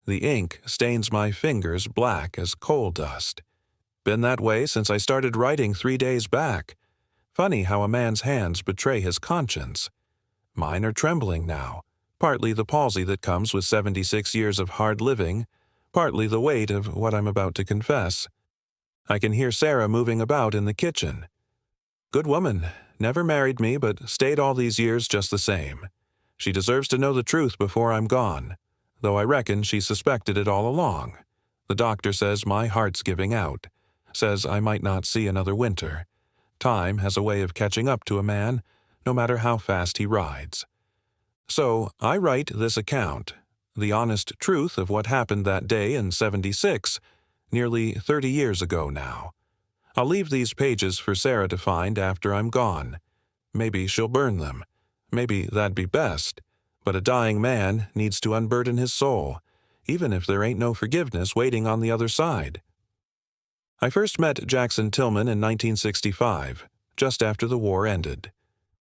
The ink stains my fingers black as coal dust. Been that way since I started writing 3 days back. Funny how a man's hands betray his conscience. Mine are trembling now, partly the palsy that comes with 76 years of hard living, partly the weight of what I'm about to confess. I can hear Sarah moving about in the kitchen. Good woman, never married me but stayed all these years just the same. She deserves to know the truth before I'm gone, though I reckon she suspected it all along. The doctor says my heart's giving out, says I might not see another winter. Time has a way of catching up to a man, no matter how fast he rides. So I write this account, the honest truth of what happened that day in '76, nearly 30 years ago now. I'll leave these pages for Sarah to find after I'm gone. Maybe she'll burn them. Maybe that'd be best. But a dying man needs to unburden his soul, even if there ain't no forgiveness waiting on the other side. I first met Jackson Tillman in 1965, just after the war ended.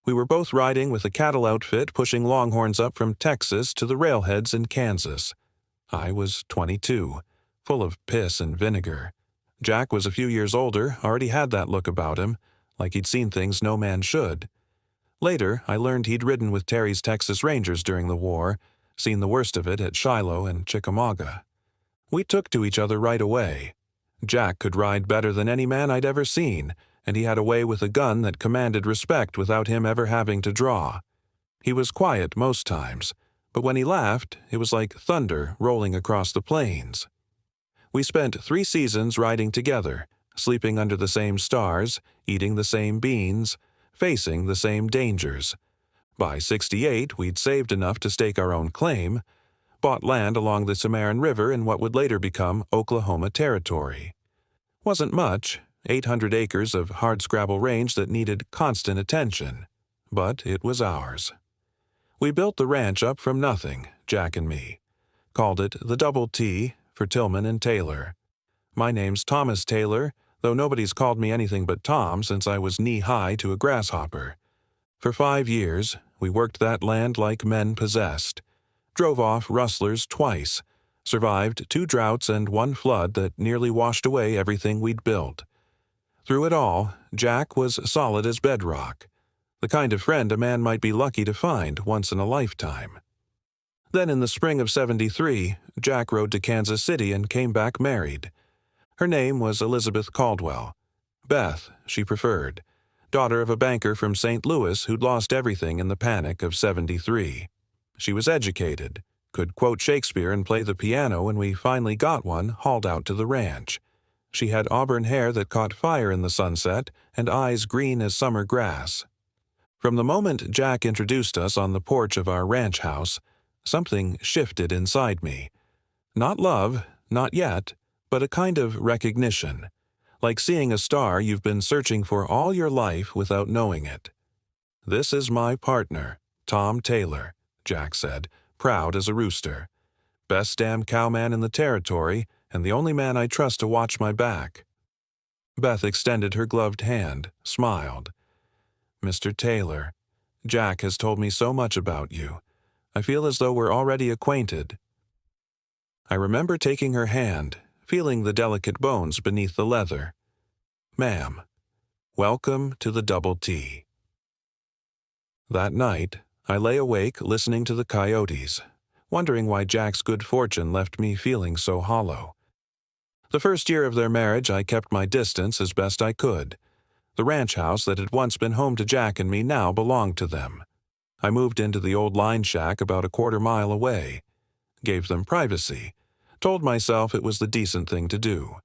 We were both riding with a cattle outfit pushing longhorns up from Texas to the railheads in Kansas. I was 22, full of piss and vinegar. Jack was a few years older, already had that look about him, like he'd seen things no man should. Later, I learned he'd ridden with Terry's Texas Rangers during the war, seen the worst of it at Shiloh and Chickamauga. We took to each other right away. Jack could ride better than any man I'd ever seen, and he had a way with a gun that commanded respect without him ever having to draw. He was quiet most times, but when he laughed, it was like thunder rolling across the plains. We spent 3 seasons riding together, sleeping under the same stars, eating the same beans, facing the same dangers. By '68, we'd saved enough to stake our own claim, bought land along the Cimarron River in what would later become Oklahoma Territory. Wasn't much, 800 acres of hardscrabble range that needed constant attention, but it was ours. We built the ranch up from nothing, Jack and me. Called it the Double T for Tillman and Taylor. My name's Thomas Taylor, though nobody's called me anything but Tom since I was knee-high to a grasshopper. For 5 years, we worked that land like men possessed, drove off rustlers twice, survived 2 droughts and 1 flood that nearly washed away everything we'd built. Through it all, Jack was solid as bedrock, the kind of friend a man might be lucky to find once in a lifetime. Then in the spring of '73, Jack rode to Kansas City and came back married. Her name was Elizabeth Caldwell. Beth, she preferred, daughter of a banker from St. Louis who'd lost everything in the panic of '73. She was educated, could quote Shakespeare and play the piano when we finally got one hauled out to the ranch. She had auburn hair that caught fire in the sunset and eyes green as summer grass. From the moment Jack introduced us on the porch of our ranch house, something shifted inside me. Not love, not yet, but a kind of recognition, like seeing a star you've been searching for all your life without knowing it. "This is my partner, Tom Taylor," Jack said, proud as a rooster. "Best damn cowman in the territory, and the only man I trust to watch my back." Beth extended her gloved hand, smiled. "Mr. Taylor, Jack has told me so much about you. I feel as though we're already acquainted." I remember taking her hand, feeling the delicate bones beneath the leather. "Ma'am, welcome to the Double T." That night, I lay awake listening to the coyotes, wondering why Jack's good fortune left me feeling so hollow. The first year of their marriage, I kept my distance as best I could. The ranch house that had once been home to Jack and me now belonged to them. I moved into the old line shack about a quarter mile away, gave them privacy, told myself it was the decent thing to do.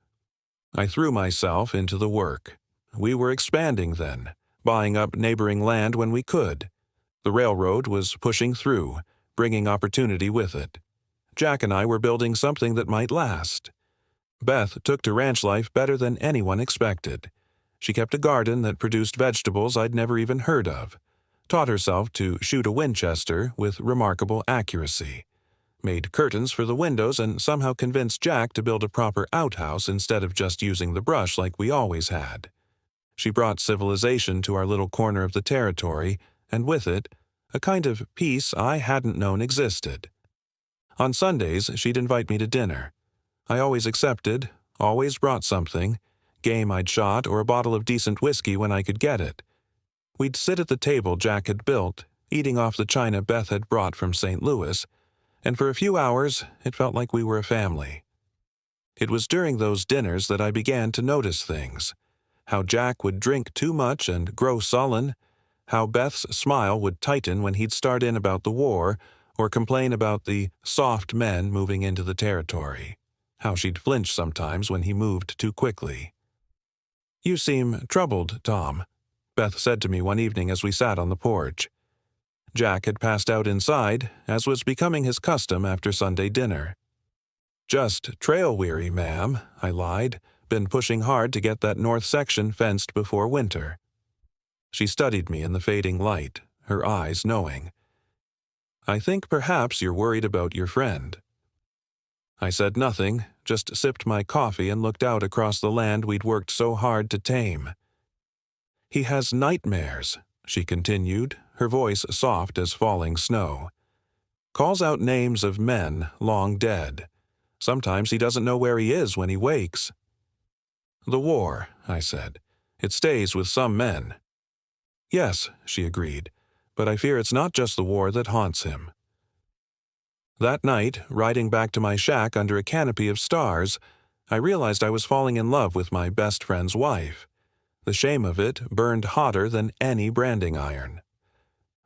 I threw myself into the work. We were expanding then, buying up neighboring land when we could. The railroad was pushing through, bringing opportunity with it. Jack and I were building something that might last. Beth took to ranch life better than anyone expected. She kept a garden that produced vegetables I'd never even heard of, taught herself to shoot a Winchester with remarkable accuracy, made curtains for the windows, and somehow convinced Jack to build a proper outhouse instead of just using the brush like we always had. She brought civilization to our little corner of the territory, and with it, a kind of peace I hadn't known existed. On Sundays, she'd invite me to dinner. I always accepted, always brought something, game I'd shot or a bottle of decent whiskey when I could get it. We'd sit at the table Jack had built, eating off the china Beth had brought from St. Louis, and for a few hours it felt like we were a family. It was during those dinners that I began to notice things. How Jack would drink too much and grow sullen, how Beth's smile would tighten when he'd start in about the war or complain about the soft men moving into the territory, how she'd flinch sometimes when he moved too quickly. "You seem troubled, Tom," Beth said to me one evening as we sat on the porch. Jack had passed out inside, as was becoming his custom after Sunday dinner. "Just trail-weary, ma'am," I lied. "Been pushing hard to get that north section fenced before winter." She studied me in the fading light, her eyes knowing. "I think perhaps you're worried about your friend." I said nothing, just sipped my coffee and looked out across the land we'd worked so hard to tame. "He has nightmares," she continued, her voice soft as falling snow. "Calls out names of men long dead. Sometimes he doesn't know where he is when he wakes." "The war," I said. "It stays with some men." "Yes," she agreed, "but I fear it's not just the war that haunts him." That night, riding back to my shack under a canopy of stars, I realized I was falling in love with my best friend's wife. The shame of it burned hotter than any branding iron.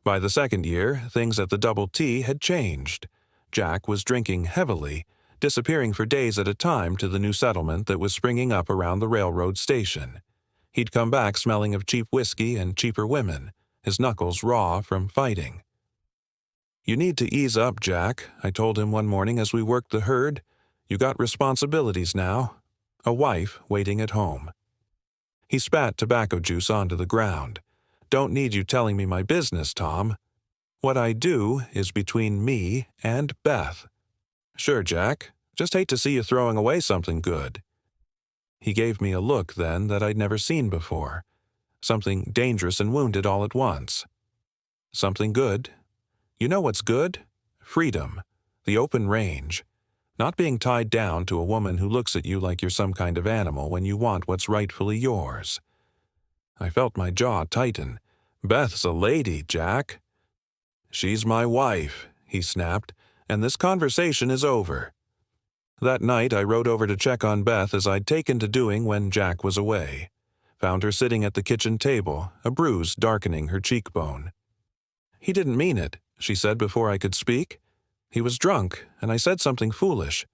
By the second year, things at the Double T had changed. Jack was drinking heavily, disappearing for days at a time to the new settlement that was springing up around the railroad station. He'd come back smelling of cheap whiskey and cheaper women, his knuckles raw from fighting. "You need to ease up, Jack," I told him one morning as we worked the herd. "You got responsibilities now. A wife waiting at home." He spat tobacco juice onto the ground. "Don't need you telling me my business, Tom. What I do is between me and Beth." "Sure, Jack. Just hate to see you throwing away something good." He gave me a look then that I'd never seen before. Something dangerous and wounded all at once. "Something good? You know what's good? Freedom. The open range. Not being tied down to a woman who looks at you like you're some kind of animal when you want what's rightfully yours." I felt my jaw tighten. "Beth's a lady, Jack." "She's my wife," he snapped, "and this conversation is over." That night I rode over to check on Beth as I'd taken to doing when Jack was away. Found her sitting at the kitchen table, a bruise darkening her cheekbone. "He didn't mean it," she said before I could speak. "He was drunk, and I said something foolish."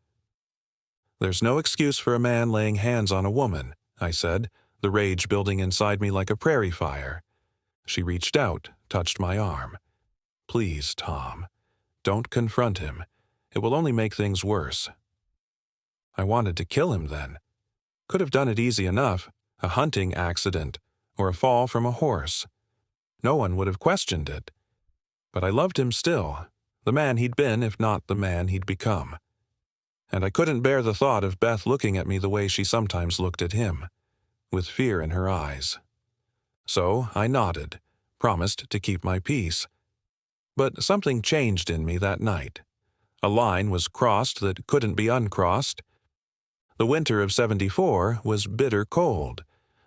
"There's no excuse for a man laying hands on a woman," I said, the rage building inside me like a prairie fire. She reached out, touched my arm. "Please, Tom, don't confront him. It will only make things worse." I wanted to kill him then. Could have done it easy enough, a hunting accident, or a fall from a horse. No one would have questioned it. But I loved him still, the man he'd been if not the man he'd become. And I couldn't bear the thought of Beth looking at me the way she sometimes looked at him, with fear in her eyes. So I nodded, promised to keep my peace. But something changed in me that night. A line was crossed that couldn't be uncrossed. The winter of '74 was bitter cold.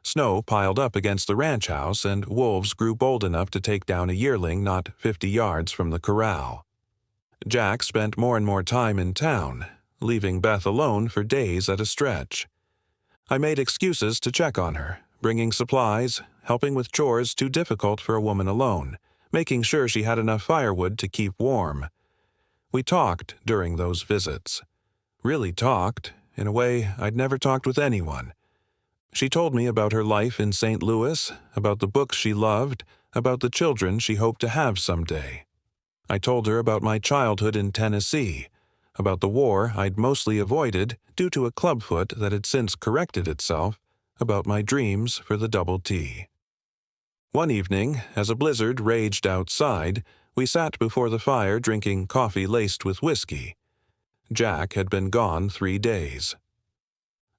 Snow piled up against the ranch house, and wolves grew bold enough to take down a yearling not 50 yards from the corral. Jack spent more and more time in town, leaving Beth alone for days at a stretch. I made excuses to check on her, bringing supplies, helping with chores too difficult for a woman alone, making sure she had enough firewood to keep warm. We talked during those visits. Really talked, in a way I'd never talked with anyone. She told me about her life in St. Louis, about the books she loved, about the children she hoped to have someday. I told her about my childhood in Tennessee, about the war I'd mostly avoided due to a clubfoot that had since corrected itself, about my dreams for the Double T. One evening, as a blizzard raged outside, we sat before the fire drinking coffee laced with whiskey. Jack had been gone 3 days.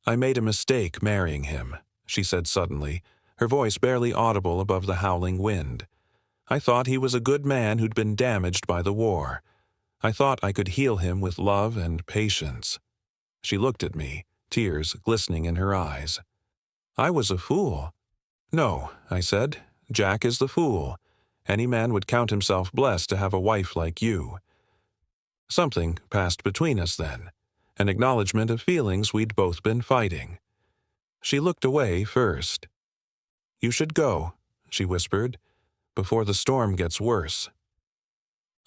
"I made a mistake marrying him," she said suddenly, her voice barely audible above the howling wind. "I thought he was a good man who'd been damaged by the war. I thought I could heal him with love and patience. She looked at me, tears glistening in her eyes. I was a fool. No, I said, Jack is the fool. Any man would count himself blessed to have a wife like you. Something passed between us then, an acknowledgement of feelings we'd both been fighting. She looked away first. You should go, she whispered, before the storm gets worse.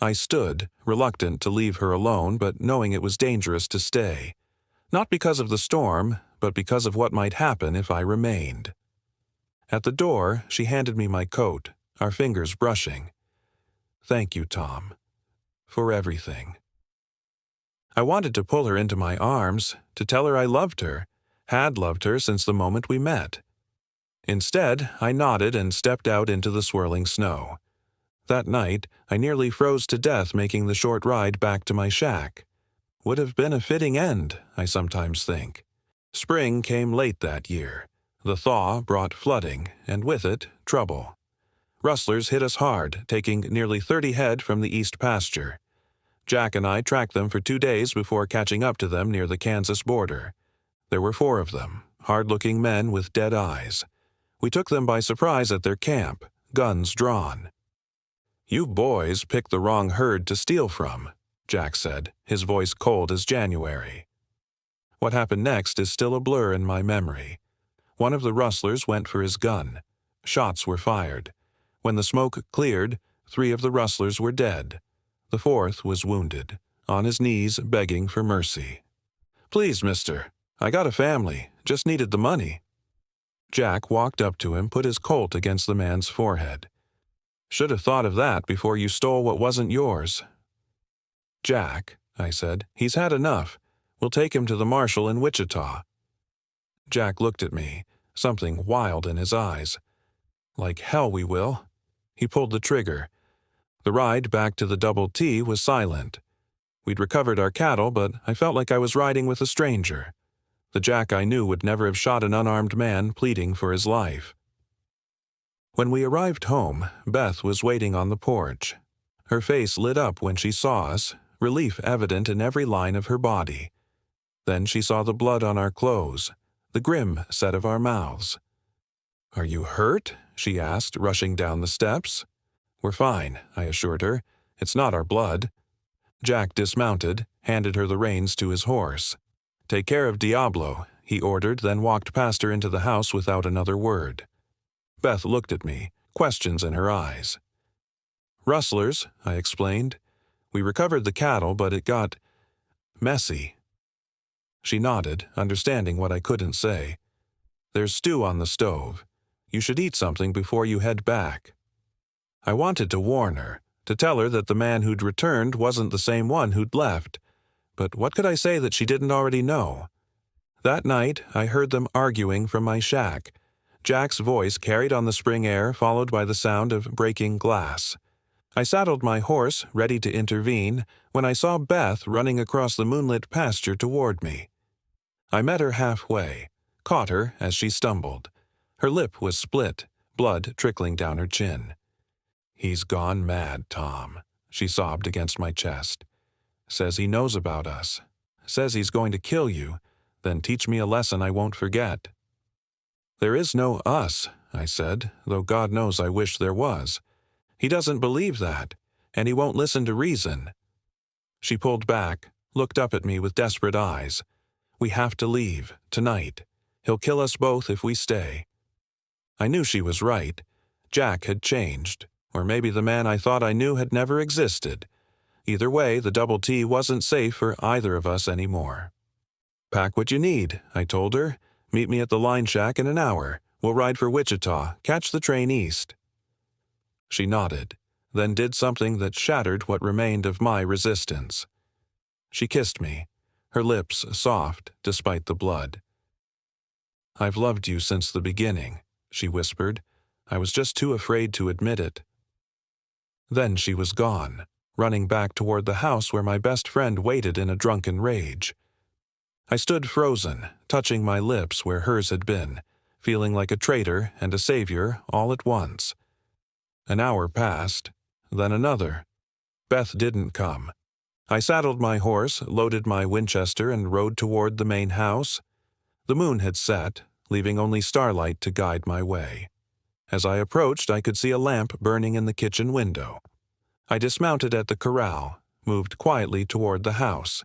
I stood, reluctant to leave her alone, but knowing it was dangerous to stay. Not because of the storm, but because of what might happen if I remained. At the door, she handed me my coat, our fingers brushing. Thank you, Tom, for everything. I wanted to pull her into my arms, to tell her I loved her, had loved her since the moment we met. Instead, I nodded and stepped out into the swirling snow. That night, I nearly froze to death making the short ride back to my shack. Would have been a fitting end, I sometimes think. Spring came late that year. The thaw brought flooding, and with it, trouble. Rustlers hit us hard, taking nearly 30 head from the east pasture. Jack and I tracked them for 2 days before catching up to them near the Kansas border. There were 4 of them, hard-looking men with dead eyes. We took them by surprise at their camp, guns drawn. You boys picked the wrong herd to steal from, Jack said, his voice cold as January. What happened next is still a blur in my memory. One of the rustlers went for his gun. Shots were fired. When the smoke cleared, 3 of the rustlers were dead. The 4th was wounded, on his knees begging for mercy. Please, mister, I got a family, just needed the money. Jack walked up to him, put his Colt against the man's forehead. Should have thought of that before you stole what wasn't yours. Jack, I said, he's had enough. We'll take him to the marshal in Wichita. Jack looked at me, something wild in his eyes. Like hell we will. He pulled the trigger. The ride back to the Double T was silent. We'd recovered our cattle, but I felt like I was riding with a stranger. The Jack I knew would never have shot an unarmed man pleading for his life. When we arrived home, Beth was waiting on the porch. Her face lit up when she saw us, relief evident in every line of her body. Then she saw the blood on our clothes, the grim set of our mouths. Are you hurt? She asked, rushing down the steps. We're fine, I assured her. It's not our blood. Jack dismounted, handed her the reins to his horse. Take care of Diablo, he ordered, then walked past her into the house without another word. Beth looked at me, questions in her eyes. Rustlers, I explained. We recovered the cattle, but it got messy. She nodded, understanding what I couldn't say. There's stew on the stove. You should eat something before you head back. I wanted to warn her, to tell her that the man who'd returned wasn't the same one who'd left. But what could I say that she didn't already know? That night, I heard them arguing from my shack. Jack's voice carried on the spring air, followed by the sound of breaking glass. I saddled my horse, ready to intervene, when I saw Beth running across the moonlit pasture toward me. I met her halfway, caught her as she stumbled. Her lip was split, blood trickling down her chin. He's gone mad, Tom, she sobbed against my chest. Says he knows about us. Says he's going to kill you, then teach me a lesson I won't forget. There is no us, I said, though God knows I wish there was. He doesn't believe that, and he won't listen to reason. She pulled back, looked up at me with desperate eyes. We have to leave, tonight. He'll kill us both if we stay. I knew she was right. Jack had changed, or maybe the man I thought I knew had never existed. Either way, the Double T wasn't safe for either of us anymore. Pack what you need, I told her. Meet me at the line shack in an hour. We'll ride for Wichita, catch the train east. She nodded, then did something that shattered what remained of my resistance. She kissed me, her lips soft despite the blood. I've loved you since the beginning, she whispered. I was just too afraid to admit it. Then she was gone, running back toward the house where my best friend waited in a drunken rage. I stood frozen, touching my lips where hers had been, feeling like a traitor and a savior all at once. An hour passed, then another. Beth didn't come. I saddled my horse, loaded my Winchester, and rode toward the main house. The moon had set, leaving only starlight to guide my way. As I approached, I could see a lamp burning in the kitchen window. I dismounted at the corral, moved quietly toward the house.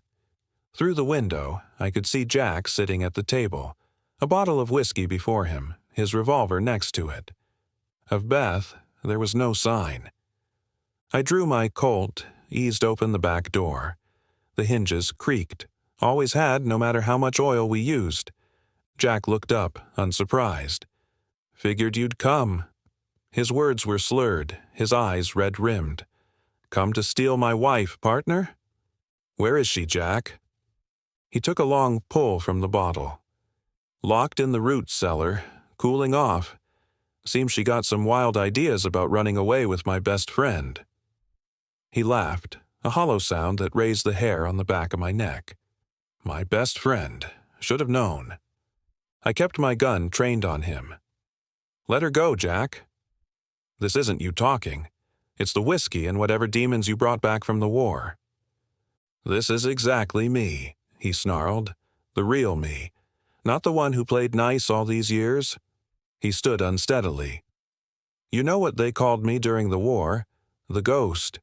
Through the window, I could see Jack sitting at the table, a bottle of whiskey before him, his revolver next to it. Of Beth, there was no sign. I drew my Colt, eased open the back door. The hinges creaked, always had no matter how much oil we used. Jack looked up, unsurprised. "Figured you'd come." His words were slurred, his eyes red-rimmed. "Come to steal my wife, partner?" "Where is she, Jack?" He took a long pull from the bottle. "Locked in the root cellar, cooling off. Seems she got some wild ideas about running away with my best friend." He laughed, a hollow sound that raised the hair on the back of my neck. My best friend. Should have known. I kept my gun trained on him. "Let her go, Jack." "This isn't you talking. It's the whiskey and whatever demons you brought back from the war." "This is exactly me," he snarled. "The real me. Not the one who played nice all these years." He stood unsteadily. "You know what they called me during the war? The Ghost.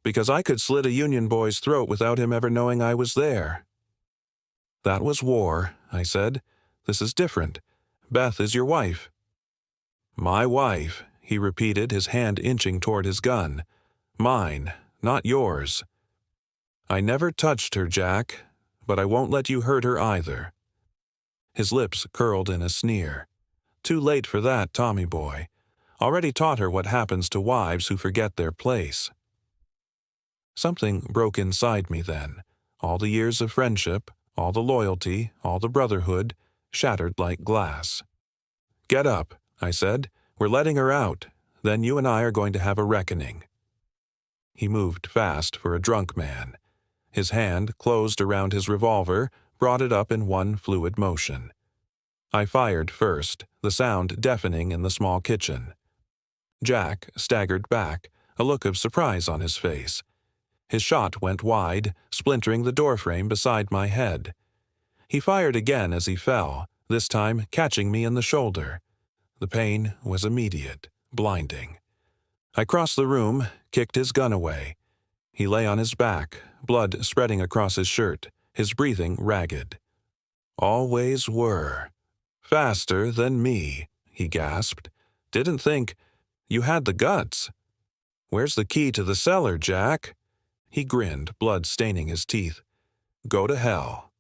Because I could slit a Union boy's throat without him ever knowing I was there." "That was war," I said. "This is different. Beth is your wife." "My wife," he repeated, his hand inching toward his gun. "Mine, not yours." "I never touched her, Jack, but I won't let you hurt her either." His lips curled in a sneer. "Too late for that, Tommy boy. Already taught her what happens to wives who forget their place." Something broke inside me then. All the years of friendship, all the loyalty, all the brotherhood, shattered like glass. "Get up," I said. "We're letting her out. Then you and I are going to have a reckoning." He moved fast for a drunk man. His hand, closed around his revolver, brought it up in one fluid motion. I fired first, the sound deafening in the small kitchen. Jack staggered back, a look of surprise on his face. His shot went wide, splintering the doorframe beside my head. He fired again as he fell, this time catching me in the shoulder. The pain was immediate, blinding. I crossed the room, kicked his gun away. He lay on his back, blood spreading across his shirt, his breathing ragged. "Always were. Faster than me," he gasped. "Didn't think you had the guts. Where's the key to the cellar, Jack?" He grinned, blood staining his teeth. "Go to hell."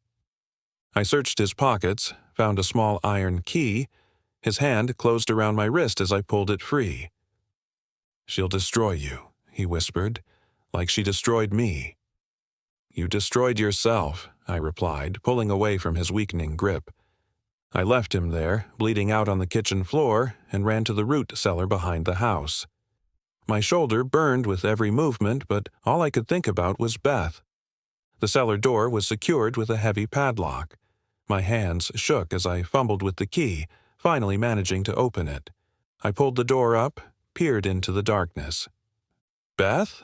I searched his pockets, found a small iron key. His hand closed around my wrist as I pulled it free. "She'll destroy you," he whispered, "like she destroyed me." "You destroyed yourself," I replied, pulling away from his weakening grip. I left him there, bleeding out on the kitchen floor, and ran to the root cellar behind the house. My shoulder burned with every movement, but all I could think about was Beth. The cellar door was secured with a heavy padlock. My hands shook as I fumbled with the key, finally managing to open it. I pulled the door up, peered into the darkness. "Beth?"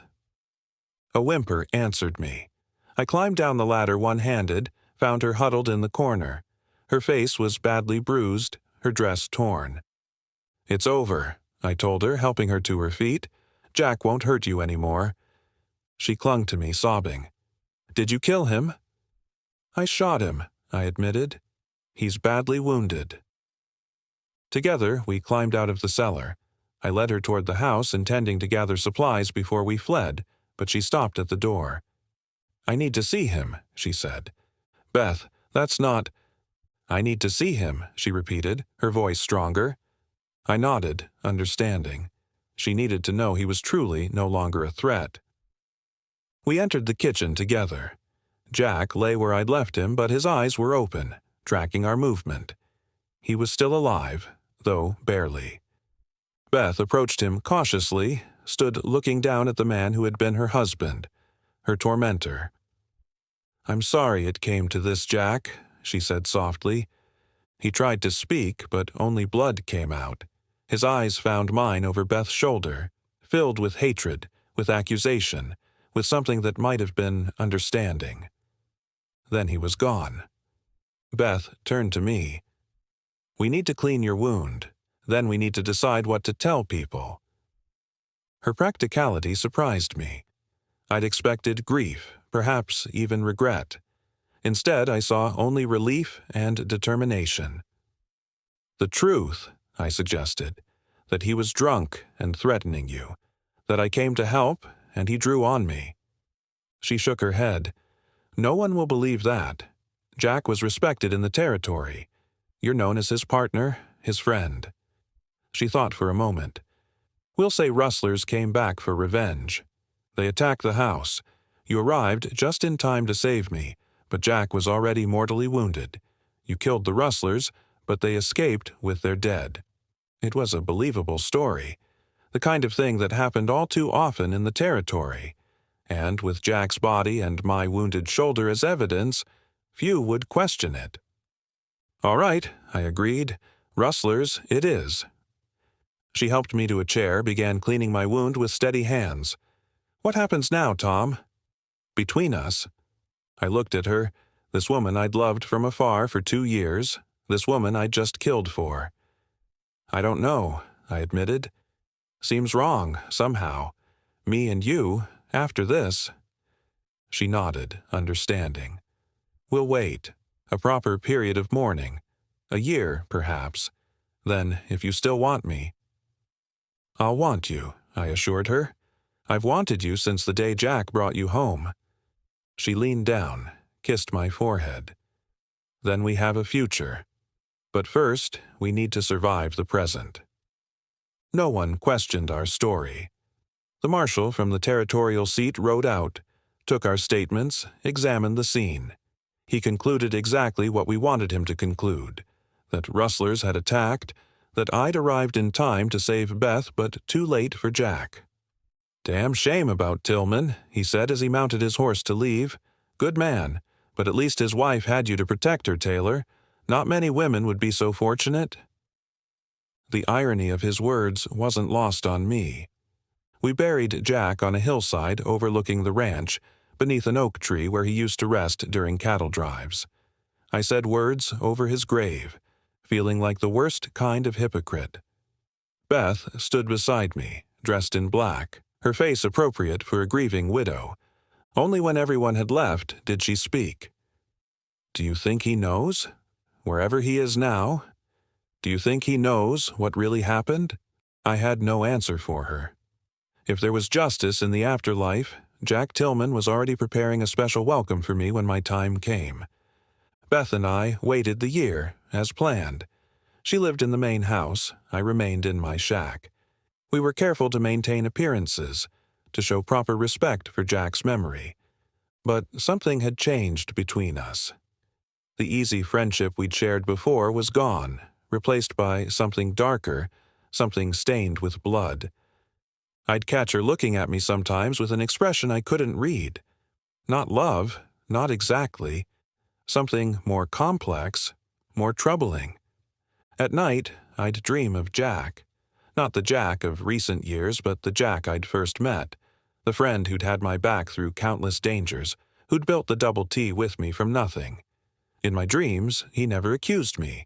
A whimper answered me. I climbed down the ladder one-handed, found her huddled in the corner. Her face was badly bruised, her dress torn. "It's over," I told her, helping her to her feet. "Jack won't hurt you anymore." She clung to me, sobbing. "Did you kill him?" "I shot him," I admitted. "He's badly wounded." Together, we climbed out of the cellar. I led her toward the house, intending to gather supplies before we fled, but she stopped at the door. "I need to see him," she said. "Beth, that's not—" "I need to see him," she repeated, her voice stronger. I nodded, understanding. She needed to know he was truly no longer a threat. We entered the kitchen together. Jack lay where I'd left him, but his eyes were open, tracking our movement. He was still alive, though barely. Beth approached him cautiously, stood looking down at the man who had been her husband, her tormentor. "I'm sorry it came to this, Jack," she said softly. He tried to speak, but only blood came out. His eyes found mine over Beth's shoulder, filled with hatred, with accusation, with something that might have been understanding. Then he was gone. Beth turned to me. "We need to clean your wound. Then we need to decide what to tell people." Her practicality surprised me. I'd expected grief, perhaps even regret. Instead, I saw only relief and determination. "The truth," I suggested, "that he was drunk and threatening you, that I came to help and he drew on me." She shook her head. "No one will believe that. Jack was respected in the territory. You're known as his partner, his friend." She thought for a moment. "We'll say rustlers came back for revenge. They attacked the house. You arrived just in time to save me, but Jack was already mortally wounded. You killed the rustlers, but they escaped with their dead." It was a believable story, the kind of thing that happened all too often in the territory. And with Jack's body and my wounded shoulder as evidence, few would question it. "All right," I agreed. "Rustlers it is." She helped me to a chair, began cleaning my wound with steady hands. "What happens now, Tom?" "Between us." I looked at her, this woman I'd loved from afar for 2 years, this woman I'd just killed for. "I don't know," I admitted. "Seems wrong, somehow. Me and you, after this." She nodded, understanding. "We'll wait. A proper period of mourning. A year, perhaps. Then, if you still want me—" "I'll want you," I assured her. "I've wanted you since the day Jack brought you home." She leaned down, kissed my forehead. "Then we have a future. But first, we need to survive the present." No one questioned our story. The marshal from the territorial seat rode out, took our statements, examined the scene. He concluded exactly what we wanted him to conclude, that rustlers had attacked, that I'd arrived in time to save Beth but too late for Jack. "Damn shame about Tillman," he said as he mounted his horse to leave. "Good man, but at least his wife had you to protect her, Taylor. Not many women would be so fortunate." The irony of his words wasn't lost on me. We buried Jack on a hillside overlooking the ranch, beneath an oak tree where he used to rest during cattle drives. I said words over his grave, feeling like the worst kind of hypocrite. Beth stood beside me, dressed in black, her face appropriate for a grieving widow. Only when everyone had left did she speak. "Do you think he knows? Wherever he is now? Do you think he knows what really happened?" I had no answer for her. If there was justice in the afterlife, Jack Tillman was already preparing a special welcome for me when my time came. Beth and I waited the year, as planned. She lived in the main house, I remained in my shack. We were careful to maintain appearances, to show proper respect for Jack's memory. But something had changed between us. The easy friendship we'd shared before was gone, replaced by something darker, something stained with blood. I'd catch her looking at me sometimes with an expression I couldn't read. Not love, not exactly. Something more complex, more troubling. At night, I'd dream of Jack. Not the Jack of recent years, but the Jack I'd first met. The friend who'd had my back through countless dangers, who'd built the double T with me from nothing. In my dreams, he never accused me.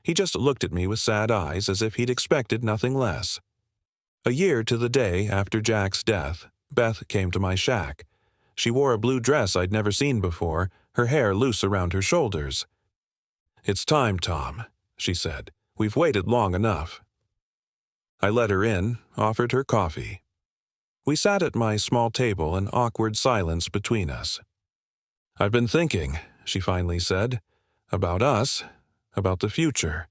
He just looked at me with sad eyes as if he'd expected nothing less. A year to the day after Jack's death, Beth came to my shack. She wore a blue dress I'd never seen before, her hair loose around her shoulders. "It's time, Tom," she said. "We've waited long enough." I let her in, offered her coffee. We sat at my small table, an awkward silence between us. "I've been thinking," she finally said, "about us, about the future."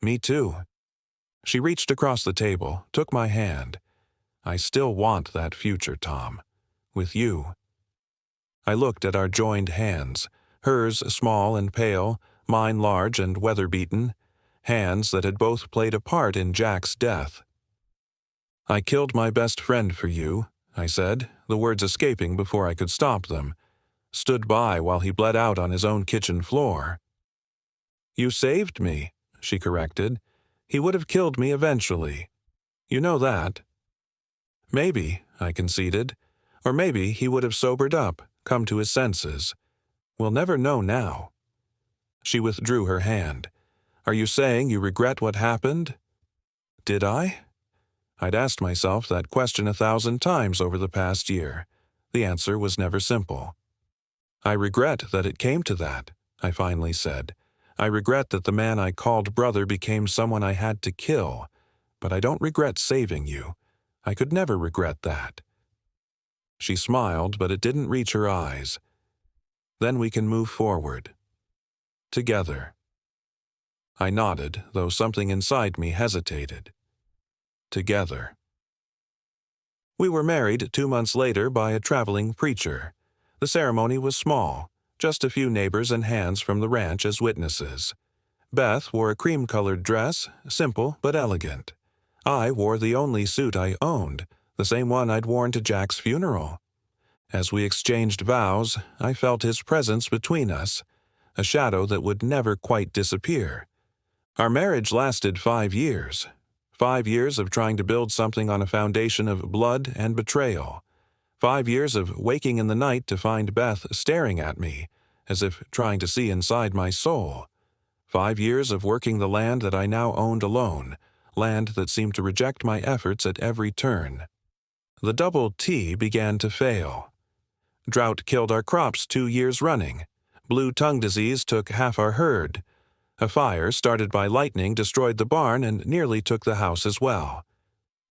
"Me too." She reached across the table, took my hand. "I still want that future, Tom. With you." I looked at our joined hands, hers small and pale, mine large and weather-beaten, hands that had both played a part in Jack's death. "I killed my best friend for you," I said, the words escaping before I could stop them. "Stood by while he bled out on his own kitchen floor." "You saved me," she corrected. "He would have killed me eventually. You know that." "Maybe," I conceded. Or maybe he would have sobered up, come to his senses. We'll never know now. She withdrew her hand. Are you saying you regret what happened? Did I? I'd asked myself that question 1,000 times over the past year. The answer was never simple. I regret that it came to that, I finally said. I regret that the man I called brother became someone I had to kill, but I don't regret saving you. I could never regret that. She smiled, but it didn't reach her eyes. Then we can move forward. Together. I nodded, though something inside me hesitated. Together. We were married 2 months later by a traveling preacher. The ceremony was small, just a few neighbors and hands from the ranch as witnesses. Beth wore a cream-colored dress, simple but elegant. I wore the only suit I owned, the same one I'd worn to Jack's funeral. As we exchanged vows, I felt his presence between us, a shadow that would never quite disappear. Our marriage lasted 5 years. 5 years of trying to build something on a foundation of blood and betrayal. 5 years of waking in the night to find Beth staring at me, as if trying to see inside my soul. 5 years of working the land that I now owned alone, land that seemed to reject my efforts at every turn. The double T began to fail. Drought killed our crops 2 years running. Blue tongue disease took half our herd. A fire started by lightning destroyed the barn and nearly took the house as well.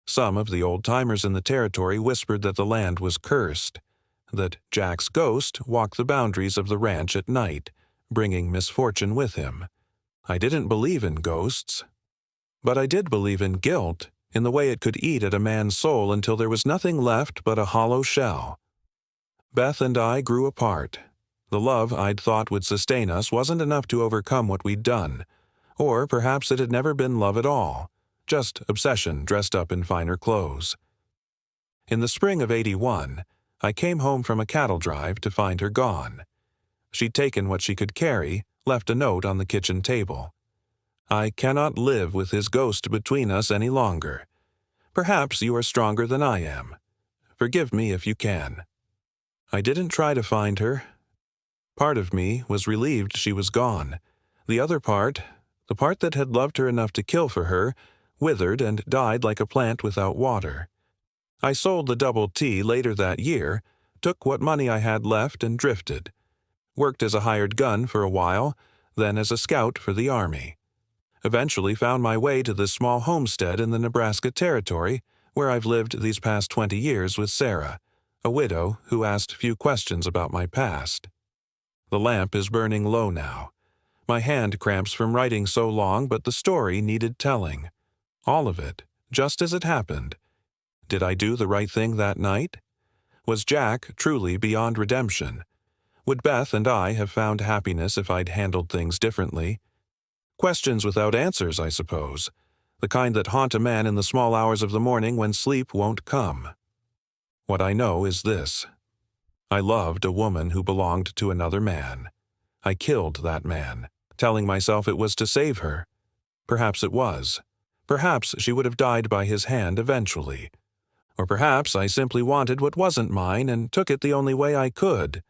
Some of the old-timers in the territory whispered that the land was cursed, that Jack's ghost walked the boundaries of the ranch at night, bringing misfortune with him. I didn't believe in ghosts. But I did believe in guilt, in the way it could eat at a man's soul until there was nothing left but a hollow shell. Beth and I grew apart. The love I'd thought would sustain us wasn't enough to overcome what we'd done. Or perhaps it had never been love at all, just obsession dressed up in finer clothes. In the spring of '81, I came home from a cattle drive to find her gone. She'd taken what she could carry, left a note on the kitchen table. I cannot live with his ghost between us any longer. Perhaps you are stronger than I am. Forgive me if you can. I didn't try to find her. Part of me was relieved she was gone. The other part, the part that had loved her enough to kill for her, withered and died like a plant without water. I sold the double T later that year, took what money I had left and drifted. Worked as a hired gun for a while, then as a scout for the Army. Eventually found my way to this small homestead in the Nebraska Territory, where I've lived these past 20 years with Sarah, a widow who asked few questions about my past. The lamp is burning low now. My hand cramps from writing so long, but the story needed telling. All of it, just as it happened. Did I do the right thing that night? Was Jack truly beyond redemption? Would Beth and I have found happiness if I'd handled things differently? Questions without answers, I suppose. The kind that haunt a man in the small hours of the morning when sleep won't come. What I know is this. I loved a woman who belonged to another man. I killed that man, telling myself it was to save her. Perhaps it was. Perhaps she would have died by his hand eventually. Or perhaps I simply wanted what wasn't mine and took it the only way I could.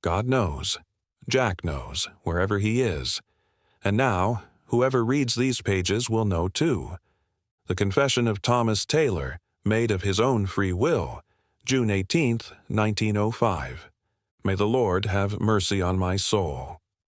God knows. Jack knows, wherever he is. And now, whoever reads these pages will know too. The Confession of Thomas Taylor, made of his own free will, June 18, 1905. May the Lord have mercy on my soul.